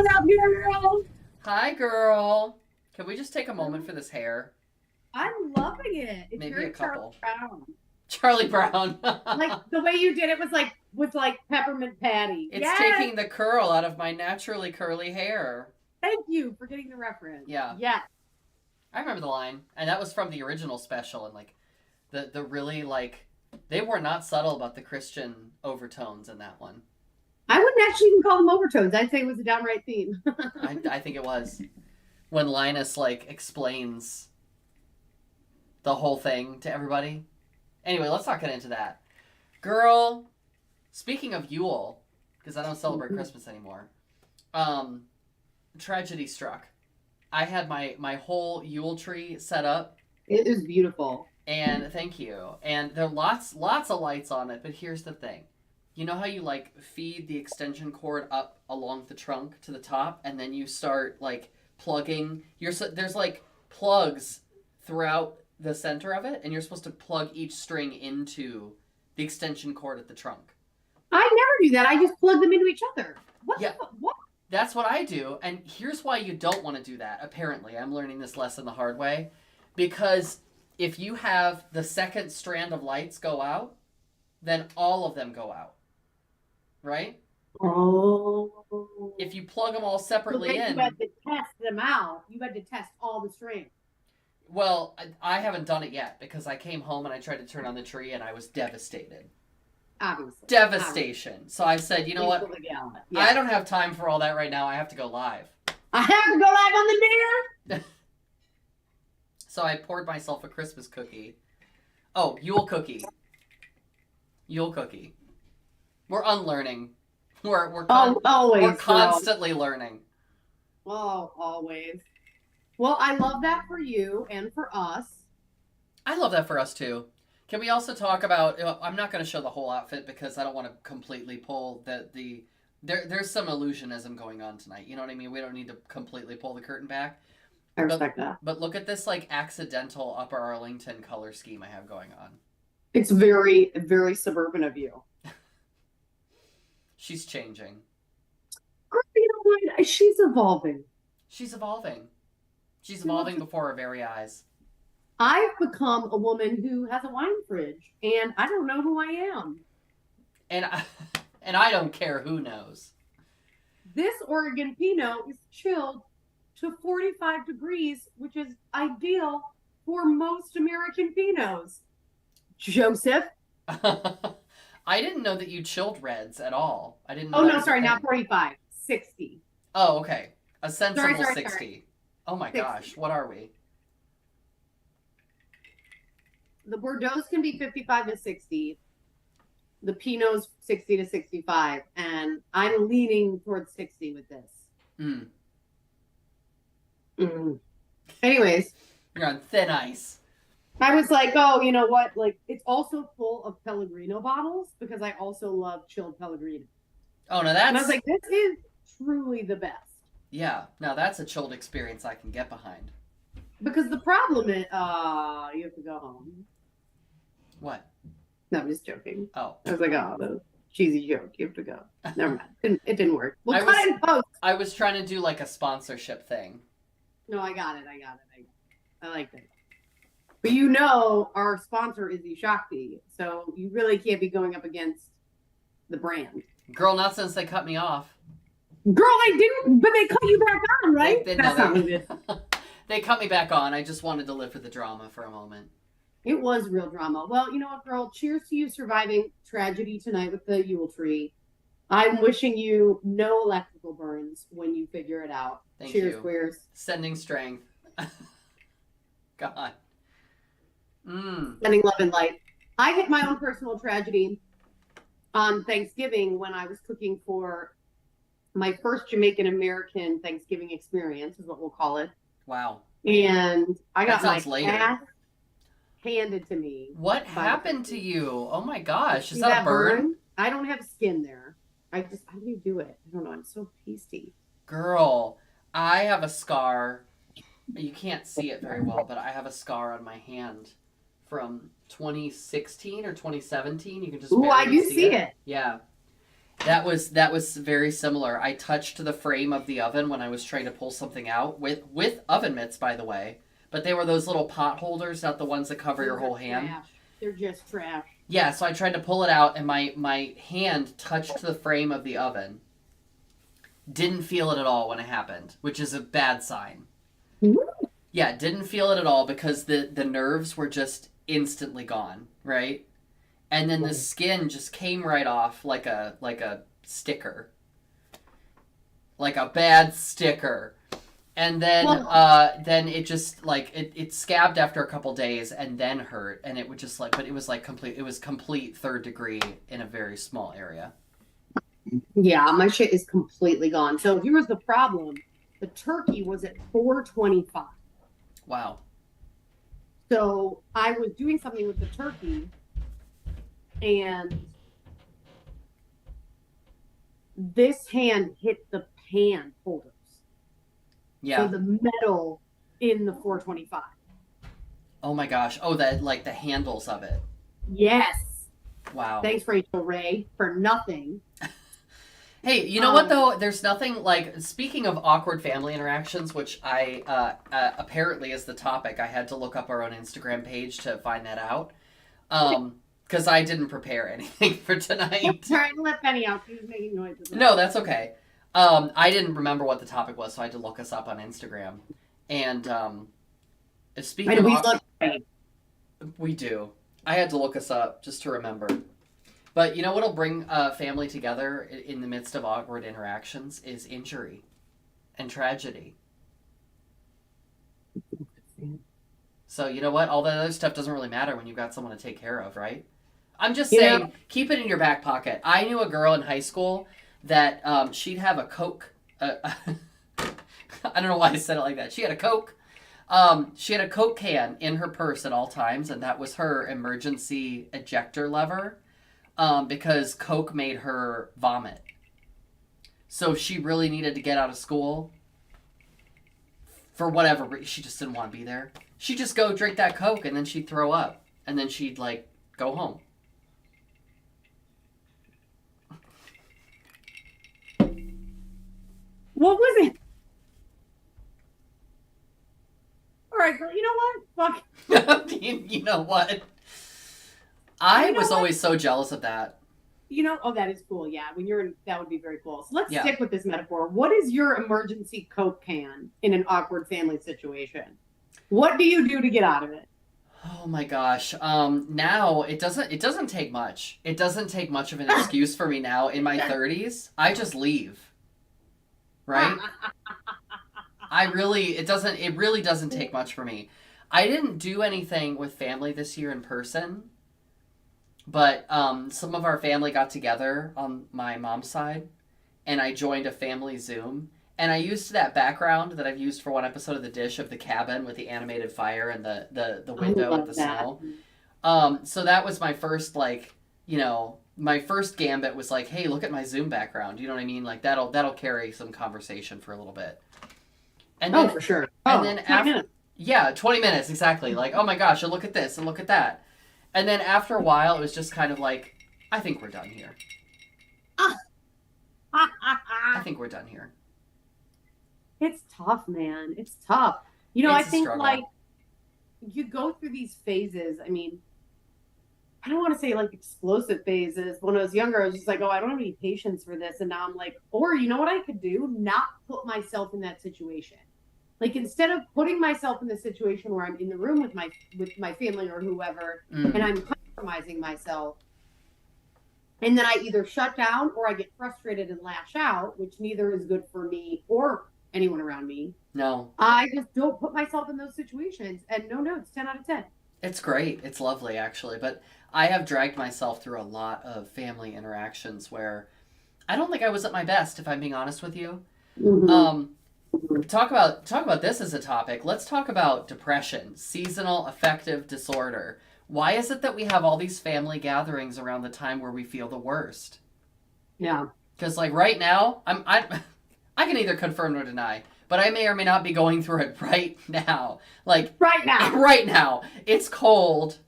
What's up, girl? Hi, girl. Can we just take a moment for this hair? I'm loving it. It's Maybe a very Charlie couple. Brown. Charlie Brown. Like the way you did it was like with like peppermint patty. It's Yes. taking the curl out of my naturally curly hair. Thank you for getting the reference. Yeah. Yes. I remember the line, and that was from the original special, and like the really like they were not subtle about the Christian overtones in that one. I wouldn't actually even call them overtones. I'd say it was a downright theme. I think it was when Linus like explains the whole thing to everybody. Anyway, let's not get into that. Girl, speaking of Yule, because I don't celebrate Christmas anymore, tragedy struck. I had my whole Yule tree set up. It is beautiful. And thank you. And there are lots of lights on it, but here's the thing. You know how you like feed the extension cord up along the trunk to the top, and then you start like plugging there's like plugs throughout the center of it, and you're supposed to plug each string into the extension cord at the trunk. I never do that. I just plug them into each other. What? That's what I do, and here's why you don't want to do that. Apparently, I'm learning this lesson the hard way, because if you have the second strand of lights go out, then all of them go out. Right? Oh. If you plug them all separately in. You had to test them out. You had to test all the strings. Well, I haven't done it yet because I came home and I tried to turn on the tree and I was devastated. Obviously. Devastation. So I said, you know what? Yeah. I don't have time for all that right now. I have to go live. I have to go live on the dinner. So I poured myself a Christmas cookie. Oh, Yule cookie. Yule cookie. We're unlearning. We're constantly learning. Oh, always. Well, I love that for you and for us. I love that for us too. Can we also talk about? I'm not going to show the whole outfit because I don't want to completely pull there's some illusionism going on tonight. You know what I mean? We don't need to completely pull the curtain back. I respect that. But look at this like accidental Upper Arlington color scheme I have going on. It's very, very suburban of you. She's changing. Girl, you know what? She's evolving. She's evolving. She's evolving before our very eyes. I've become a woman who has a wine fridge, and I don't know who I am. And I don't care who knows. This Oregon Pinot is chilled to 45 degrees, which is ideal for most American Pinots. Joseph? I didn't know that you chilled reds at all. I didn't know. Oh, no, sorry, not 45. 60. Oh, okay. A sensible 60. Sorry. Oh my 60. gosh, what are we? The Bordeaux can be 55 to 60. The Pinot's 60 to 65. And I'm leaning towards 60 with this. Anyways. You're on thin ice. I was like, oh, you know what? Like, it's also full of Pellegrino bottles because I also love chilled Pellegrino. Oh, no, that's... And I was like, this is truly the best. Yeah, now that's a chilled experience I can get behind. Because the problem is, you have to go home. What? No, I'm just joking. Oh. I was like, oh, the cheesy joke. You have to go. Never mind. It didn't work. We'll cut it in post. I was trying to do like a sponsorship thing. No, I got it. I liked it. But you know our sponsor is Ishakti, so you really can't be going up against the brand. Girl, not since they cut me off. Girl, they didn't, but they cut you back on, right? That's not what it is. They cut me back on. I just wanted to live for the drama for a moment. It was real drama. Well, you know what, girl? Cheers to you surviving tragedy tonight with the Yule tree. I'm wishing you no electrical burns when you figure it out. Thank Cheers, you. queers. Sending strength. God. Sending love and light. I hit my own personal tragedy on Thanksgiving when I was cooking for my first Jamaican American Thanksgiving experience, is what we'll call it. Wow. And I got my later. ass handed to me. What happened to you? Oh my gosh. Is that a burn? I don't have skin there. How do you do it? I don't know. I'm so pasty. Girl, I have a scar. You can't see it very well, but I have a scar on my hand from 2016 or 2017. You can just I do see it. Yeah. That was very similar. I touched the frame of the oven when I was trying to pull something out with oven mitts, by the way. But they were those little pot holders, not the ones that cover your whole hand. Trash. They're just trash. Yeah, so I tried to pull it out, and my hand touched the frame of the oven. Didn't feel it at all when it happened, which is a bad sign. Yeah, didn't feel it at all because the nerves were just instantly gone, right? And then the skin just came right off like a sticker. Like a bad sticker. And then then it just like it scabbed after a couple days and then hurt, and it would just like, but it was like complete third degree in a very small area. Yeah, my shit is completely gone. So here's the problem. The turkey was at 425. Wow. So I was doing something with the turkey, and this hand hit the pan holders. Yeah. So the metal in the 425. Oh my gosh. Oh, that like the handles of it. Yes. Wow. Thanks, Rachel Ray, for nothing. Hey, you know what though? There's nothing like, speaking of awkward family interactions, which I apparently is the topic. I had to look up our own Instagram page to find that out. Because I didn't prepare anything for tonight. I'm trying to let Penny out. She was making noises. No, that's okay. I didn't remember what the topic was, so I had to look us up on Instagram. And speaking of we do. I had to look us up just to remember. But you know what'll bring a family together in the midst of awkward interactions is injury and tragedy. So you know what? All that other stuff doesn't really matter when you've got someone to take care of, right? I'm just saying, keep it in your back pocket. I knew a girl in high school that she'd have a Coke. I don't know why I said it like that. She had a Coke. She had a Coke can in her purse at all times, and that was her emergency ejector lever. Because Coke made her vomit. So she really needed to get out of school. For whatever reason, she just didn't want to be there. She'd just go drink that Coke, and then she'd throw up. And then she'd, like, go home. What was it? All right, girl, you know what? Fuck. You know what? I was always so jealous of that. You know, that is cool. Yeah, when you're in, that would be very cool. So let's stick with this metaphor. What is your emergency Coke can in an awkward family situation? What do you do to get out of it? Oh my gosh. Now it doesn't take much. It doesn't take much of an excuse for me now in my 30s. I just leave. Right? It really doesn't take much for me. I didn't do anything with family this year in person. But some of our family got together on my mom's side, and I joined a family Zoom. And I used that background that I've used for one episode of The Dish of the cabin with the animated fire and the window with the snow. So that was my first, like, you know, my first gambit was like, hey, look at my Zoom background. You know what I mean? Like, that'll carry some conversation for a little bit. And then, for sure. And then after, 20 minutes, exactly. Like, oh my gosh, and look at this and look at that. And then after a while, it was just kind of like, I think we're done here. I think we're done here. It's tough, man. It's tough. You know, I think like you go through these phases. I mean, I don't want to say like explosive phases. When I was younger, I was just like, oh, I don't have any patience for this. And now I'm like, or you know what I could do? Not put myself in that situation. Like, instead of putting myself in the situation where I'm in the room with my family or whoever, and I'm compromising myself, and then I either shut down or I get frustrated and lash out, which neither is good for me or anyone around me. No. I just don't put myself in those situations. And no, it's 10 out of 10. It's great. It's lovely, actually. But I have dragged myself through a lot of family interactions where I don't think I was at my best, if I'm being honest with you. Mm-hmm. Talk about this as a topic. Let's talk about depression, seasonal affective disorder. Why is it that we have all these family gatherings around the time where we feel the worst? Yeah. Because like right now, I can either confirm or deny, but I may or may not be going through it right now. Like right now. Right now. It's cold.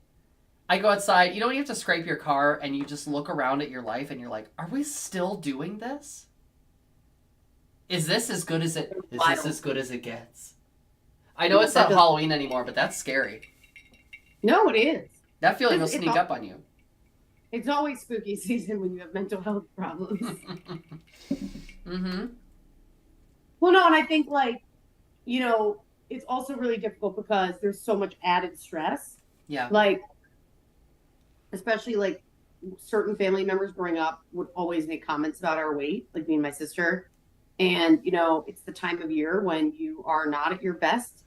I go outside. You know when you have to scrape your car and you just look around at your life and you're like, are we still doing this? Is this as good as it is this as good as it gets? I know it's not Halloween anymore, but that's scary. No, it is. That feeling will sneak up on you. It's always spooky season when you have mental health problems. Mm-hmm. Well, no, and I think like, you know, it's also really difficult because there's so much added stress. Yeah. Like, especially like certain family members growing up would always make comments about our weight, like me and my sister. And, you know, it's the time of year when you are not at your best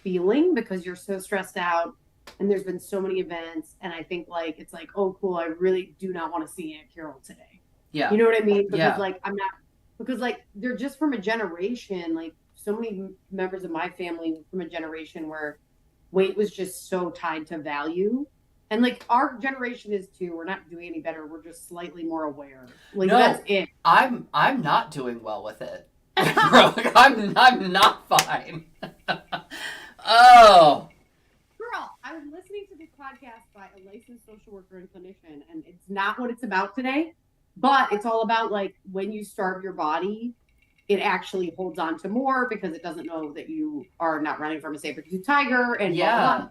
feeling because you're so stressed out and there's been so many events. And I think like, it's like, oh, cool. I really do not want to see Aunt Carol today. Yeah. You know what I mean? Because like, I'm not, because like, they're just from a generation, like so many members of my family from a generation where weight was just so tied to value. And like our generation is too. We're not doing any better. We're just slightly more aware. Like no, that's it. I'm not doing well with it. I'm not fine. Oh. Girl, I was listening to this podcast by a licensed social worker and clinician, and it's not what it's about today, but it's all about like when you starve your body, it actually holds on to more because it doesn't know that you are not running from a saber-toothed tiger and blah, blah, blah.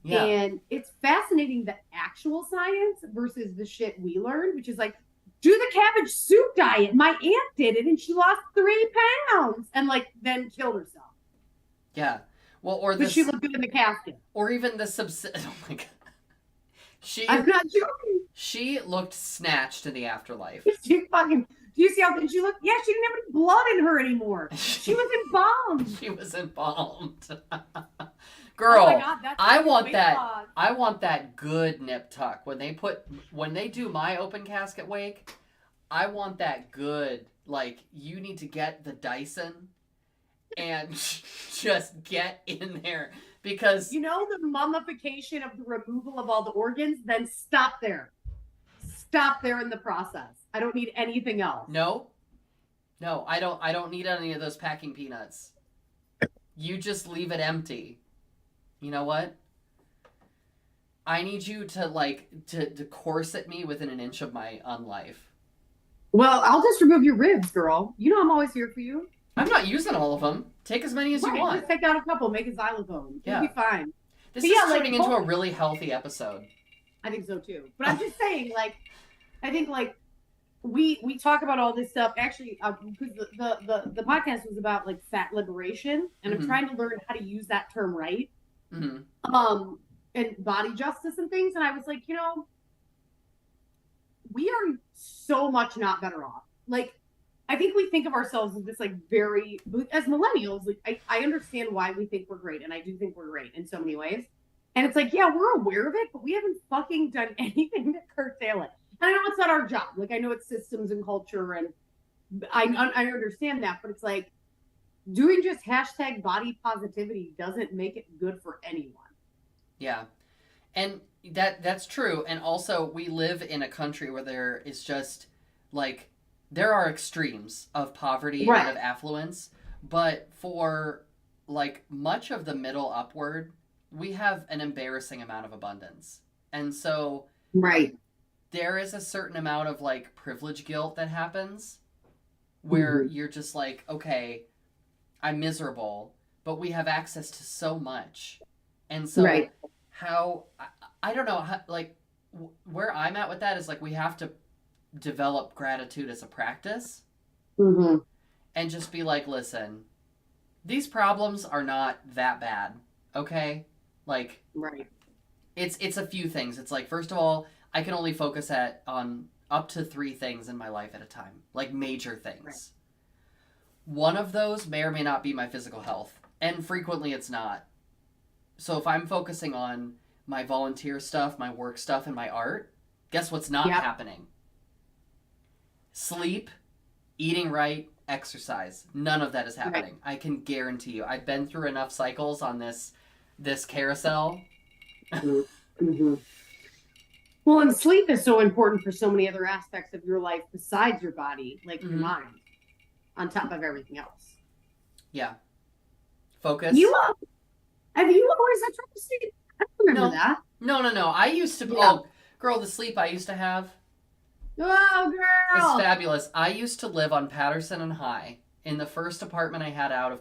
Yeah. And it's fascinating the actual science versus the shit we learned, which is like, do the cabbage soup diet. My aunt did it and she lost 3 pounds and like then killed herself. Yeah. Well, or but she looked good in the casket. Or even the oh my God. I'm not joking. She looked snatched in the afterlife. She fucking, do you see how good she looked? Yeah, she didn't have any blood in her anymore. She was embalmed. She was embalmed. Girl, oh my God, I want that. Loss. I want that good nip tuck when they do my open casket wake. I want that good. Like you need to get the Dyson and just get in there because you know the mummification of the removal of all the organs. Then stop there. Stop there in the process. I don't need anything else. No, I don't need any of those packing peanuts. You just leave it empty. You know what? I need you to to corset me within an inch of my unlife. Well, I'll just remove your ribs, girl. You know I'm always here for you. I'm not using all of them. Take as many as you want. Just take out a couple. Make a xylophone. You'll be fine. This is turning into a really healthy episode. I think so too. But I'm just saying, like, I think like we talk about all this stuff actually because the podcast was about like fat liberation, and I'm trying to learn how to use that term right. Mm-hmm. And body justice and things, and I was like, you know, we are so much not better off. Like, I think we think of ourselves as this like very, as millennials, like I understand why we think we're great, and I do think we're great in so many ways. And it's like, yeah, we're aware of it, but we haven't fucking done anything to curtail it. And I know it's not our job. Like, I know it's systems and culture, and I understand that, but it's like, doing just hashtag body positivity doesn't make it good for anyone. Yeah. And that's true. And also we live in a country where there is just like, there are extremes of poverty and of affluence, but for like much of the middle upward, we have an embarrassing amount of abundance. And so there is a certain amount of like privilege guilt that happens where you're just like, okay, I'm miserable, but we have access to so much. And so how, I don't know, how, like where I'm at with that is like, we have to develop gratitude as a practice and just be like, listen, these problems are not that bad. Okay. Like, it's a few things. It's like, first of all, I can only focus on up to 3 things in my life at a time, like major things. One of those may or may not be my physical health, and frequently it's not. So if I'm focusing on my volunteer stuff, my work stuff, and my art, guess what's not happening? Sleep, eating right, exercise. None of that is happening. I can guarantee you. I've been through enough cycles on this carousel. Well, and sleep is so important for so many other aspects of your life besides your body, like your mind, on top of everything else. Yeah. Focus. Have you always had trouble sleeping? I don't remember that. No, no, no. I used to. Yeah. Oh, girl, the sleep I used to have Oh, is girl. fabulous. I used to live on Patterson and High in the first apartment I had out of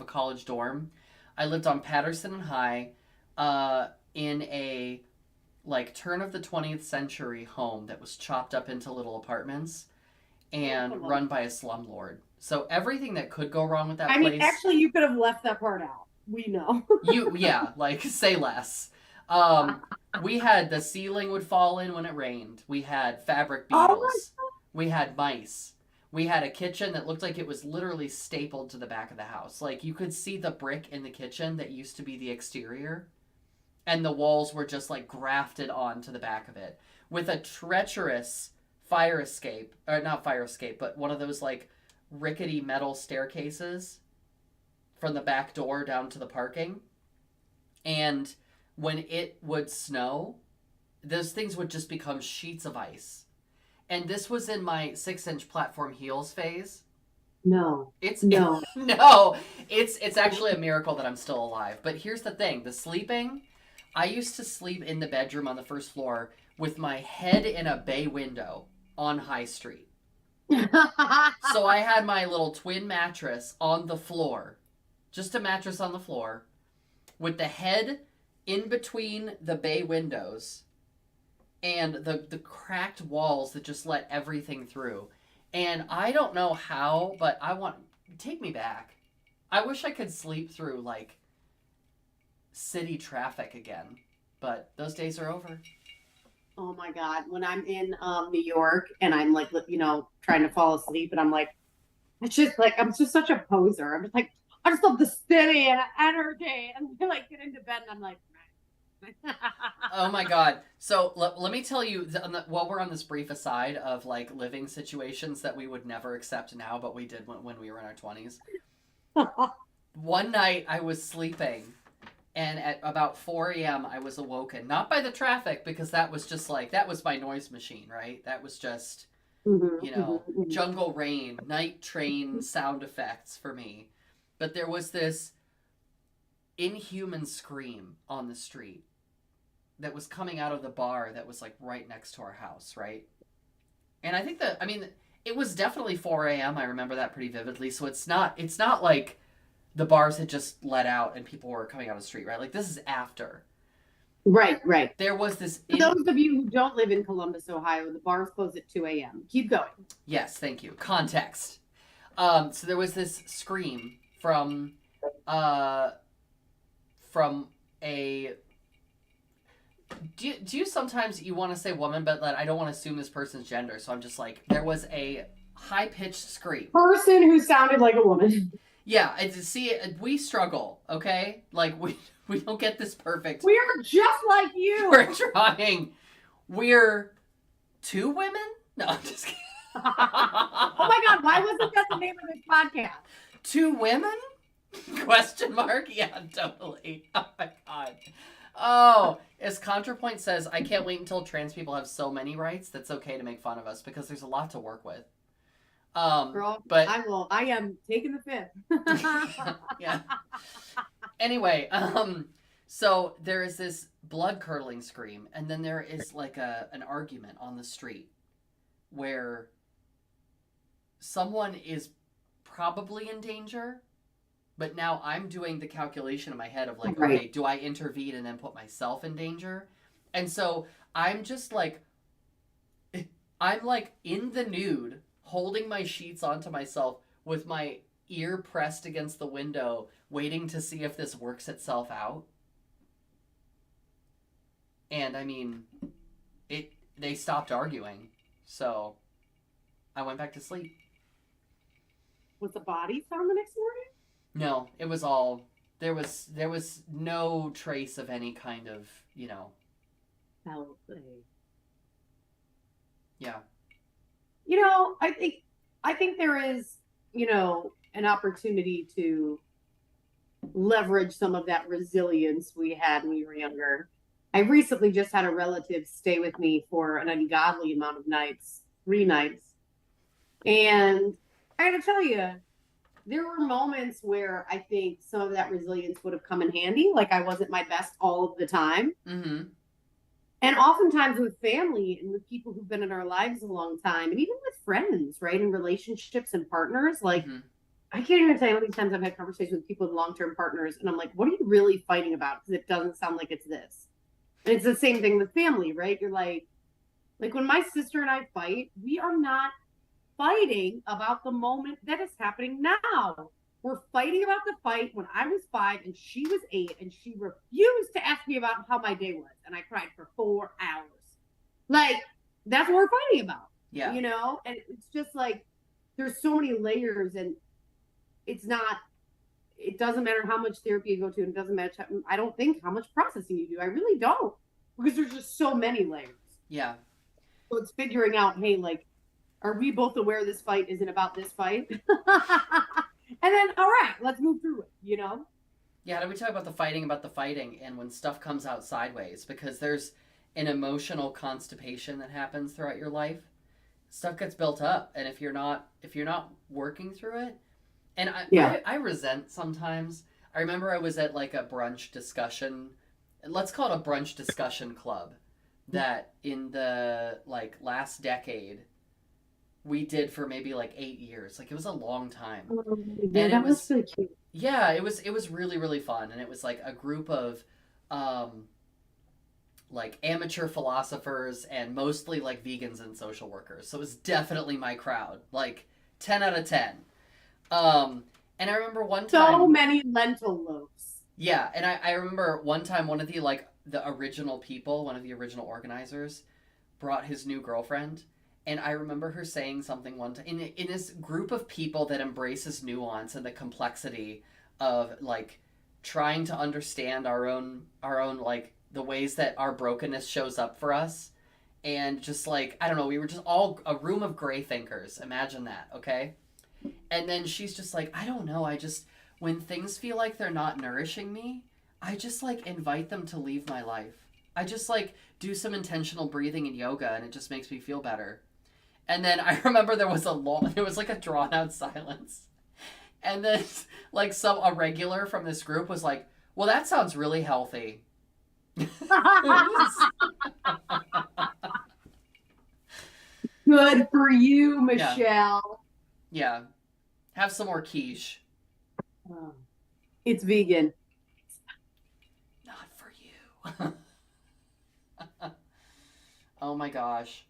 a college dorm. I lived on Patterson and High, in a like turn of the 20th century home that was chopped up into little apartments and run by a slumlord. So everything that could go wrong with that I mean, place, actually, you could have left that part out. We know. yeah, like say less. Um, we had the ceiling would fall in when it rained. We had fabric Oh beetles. We had mice. We had a kitchen that looked like it was literally stapled to the back of the house. Like you could see the brick in the kitchen that used to be the exterior, and the walls were just like grafted onto the back of it with a treacherous fire escape, or not fire escape, but one of those like rickety metal staircases from the back door down to the parking. And when it would snow, those things would just become sheets of ice. And this was in my 6-inch platform heels phase. no, It's no. no, it's actually a miracle that I'm still alive. But here's the thing: the sleeping. I used to sleep in the bedroom on the first floor with my head in a bay window on High Street. So I had my little twin mattress on the floor, just a mattress on the floor, with the head in between the bay windows and the cracked walls that just let everything through. And I don't know how, but take me back. I wish I could sleep through like city traffic again, but those days are over. Oh my God. When I'm in New York and I'm like, trying to fall asleep and I'm like, I'm just such a poser. I'm just like, I just love the city and energy. And I like get into bed and I'm like, Oh my god. So let me tell you, while we're on this brief aside of like living situations that we would never accept now, but we did when we were in our 20s. One night I was sleeping, and at about 4 a.m. I was awoken. Not by the traffic, because that was just like, that was my noise machine, right? That was just, jungle rain, night train sound effects for me. But there was this inhuman scream on the street that was coming out of the bar that was like right next to our house, right? And I think it was definitely 4 a.m. I remember that pretty vividly. So it's not like the bars had just let out and people were coming out of the street, right? Like this is after. Right, right. There was this. For those of you who don't live in Columbus, Ohio, the bars close at 2 a.m. Keep going. Yes, thank you. Context. So there was this scream from a. Do you sometimes you want to say woman, but I don't want to assume this person's gender, so I'm just like, there was a high pitched scream. Person who sounded like a woman. Yeah, see, we struggle, okay? Like we don't get this perfect. We are just like you. We're trying. We're two women? No, I'm just kidding. Oh my God, why wasn't that the name of this podcast? Two women? Question mark? Yeah, totally. Oh my God. Oh, as ContraPoint says, I can't wait until trans people have so many rights that's okay to make fun of us, because there's a lot to work with. Girl, but I am taking the fifth. Yeah. Anyway, so there is this blood curdling scream, and then there is like an argument on the street where someone is probably in danger, but now I'm doing the calculation in my head of like, right. Okay, do I intervene and then put myself in danger? And so I'm just like, I'm like in the nude, holding my sheets onto myself with my ear pressed against the window, waiting to see if this works itself out. And I mean, they stopped arguing, so I went back to sleep. Was the body found the next morning? No, it was all, there was no trace of any kind of, Foul play. Yeah. I think there is, an opportunity to leverage some of that resilience we had when we were younger. I recently just had a relative stay with me for an ungodly amount of nights, 3 nights. And I gotta tell you, there were moments where I think some of that resilience would have come in handy. Like I wasn't my best all of the time. Mm-hmm. And oftentimes with family and with people who've been in our lives a long time, and even with friends, right, and relationships and partners, like Mm-hmm. I can't even tell you how many times I've had conversations with people with long-term partners, and I'm like, what are you really fighting about? Because it doesn't sound like it's this. And it's the same thing with family, right? You're like when my sister and I fight, we are not fighting about the moment that is happening now. We're fighting about the fight when I was 5 and she was 8, and she refused to ask me about how my day was, and I cried for 4 hours. Like, that's what we're fighting about. Yeah. You know? And it's just like there's so many layers, and it doesn't matter how much therapy you go to, and it doesn't matter, I don't think, how much processing you do. I really don't. Because there's just so many layers. Yeah. So it's figuring out, hey, like, are we both aware this fight isn't about this fight? And then, all right, let's move through it, you know? Yeah, how do we talk about the fighting and when stuff comes out sideways? Because there's an emotional constipation that happens throughout your life. Stuff gets built up, and if you're not working through it, and I resent sometimes. I remember I was at like a brunch discussion, let's call it a brunch discussion club, that in the like last decade we did for maybe like 8 years. Like, it was a long time. Yeah, And that was really cute. yeah, it was really, really fun. And it was like a group of like amateur philosophers and mostly like vegans and social workers. So it was definitely my crowd. Like 10 out of 10. And I remember one time, So many lentil loaves. yeah, and I remember one time one of the like the original people, one of the original organizers, brought his new girlfriend. And I remember her saying something one time in this group of people that embraces nuance and the complexity of like trying to understand our own like the ways that our brokenness shows up for us. And just like, I don't know, we were just all a room of gray thinkers. Imagine that, okay? And then she's just like, I don't know, I just, when things feel like they're not nourishing me, I just like invite them to leave my life. I just like do some intentional breathing and yoga, and it just makes me feel better. And then I remember there was like a drawn out silence. And then like a regular from this group was like, well, that sounds really healthy. Good for you, Michelle. Yeah. Have some more quiche. It's vegan. Not for you. Oh my gosh.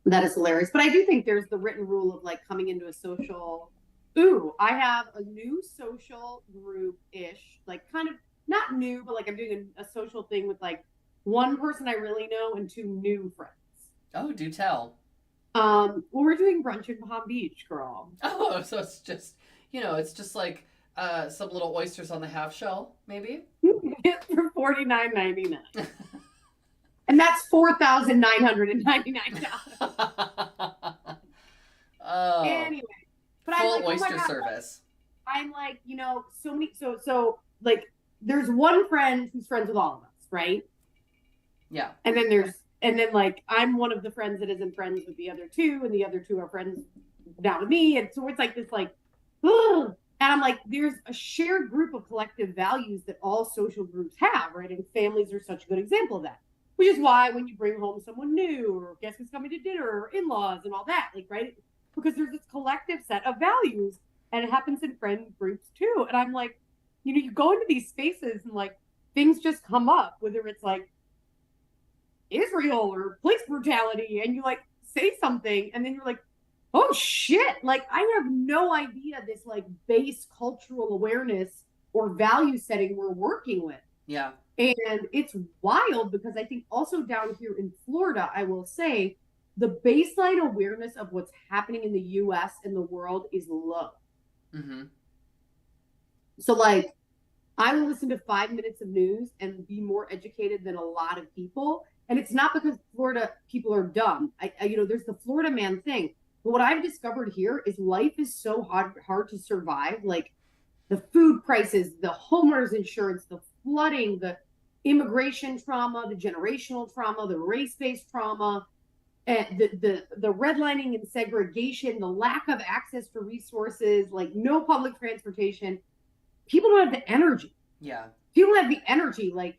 That is hilarious. But I do think there's the written rule of like coming into a social. Ooh, I have a new social group-ish, like kind of not new, but like I'm doing a social thing with like one person I really know and 2 new friends. Oh, do tell. Well, we're doing brunch in Palm Beach, girl. Oh, so it's just, it's just like some little oysters on the half shell, maybe? For $49.99. And that's $4,999. Oh. Anyway, but full I'm like, oyster oh my God, service. I'm like, so many, so like, there's one friend who's friends with all of us, right? Yeah. And then like, I'm one of the friends that isn't friends with the other 2, and the other 2 are friends now with me, and so it's like this, like, ugh. And I'm like, there's a shared group of collective values that all social groups have, right? And families are such a good example of that. Which is why when you bring home someone new, or guess who's coming to dinner, or in-laws and all that, like, right? Because there's this collective set of values, and it happens in friend groups too. And I'm like, you go into these spaces and like things just come up, whether it's like Israel or police brutality, and you like say something, and then you're like, oh shit, like I have no idea this like base cultural awareness or value setting we're working with. Yeah. And it's wild because I think also down here in Florida, I will say the baseline awareness of what's happening in the US and the world is low. Mm-hmm. So like I will listen to 5 minutes of news and be more educated than a lot of people. And it's not because Florida people are dumb. I there's the Florida man thing. But what I've discovered here is life is so hard to survive. Like the food prices, the homeowners insurance, the flooding, the immigration trauma, the generational trauma, the race-based trauma, and the redlining and segregation, the lack of access to resources, like no public transportation. People don't have the energy. Yeah. People have the energy. Like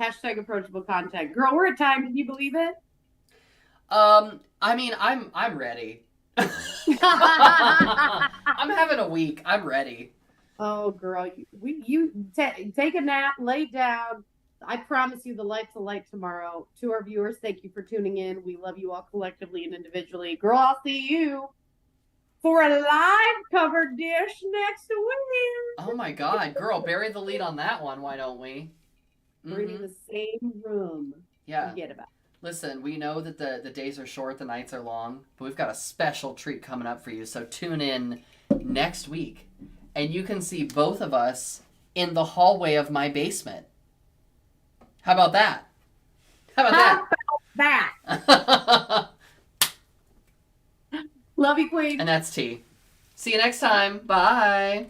Hashtag approachable content. Girl, we're at time. Can you believe it? I mean, I'm ready. I'm having a week. I'm ready. Oh, girl, take a nap, lay down. I promise you the lights will light tomorrow. To our viewers, thank you for tuning in. We love you all collectively and individually. Girl, I'll see you for a live covered dish next week. Oh my God, girl, bury the lead on that one. Why don't we? We're in the same room. Yeah. Forget about it. Listen, we know that the days are short, the nights are long, but we've got a special treat coming up for you. So tune in next week, and you can see both of us in the hallway of my basement. How about that? How about that? Love you, Queen. And that's T. See you next time. Bye.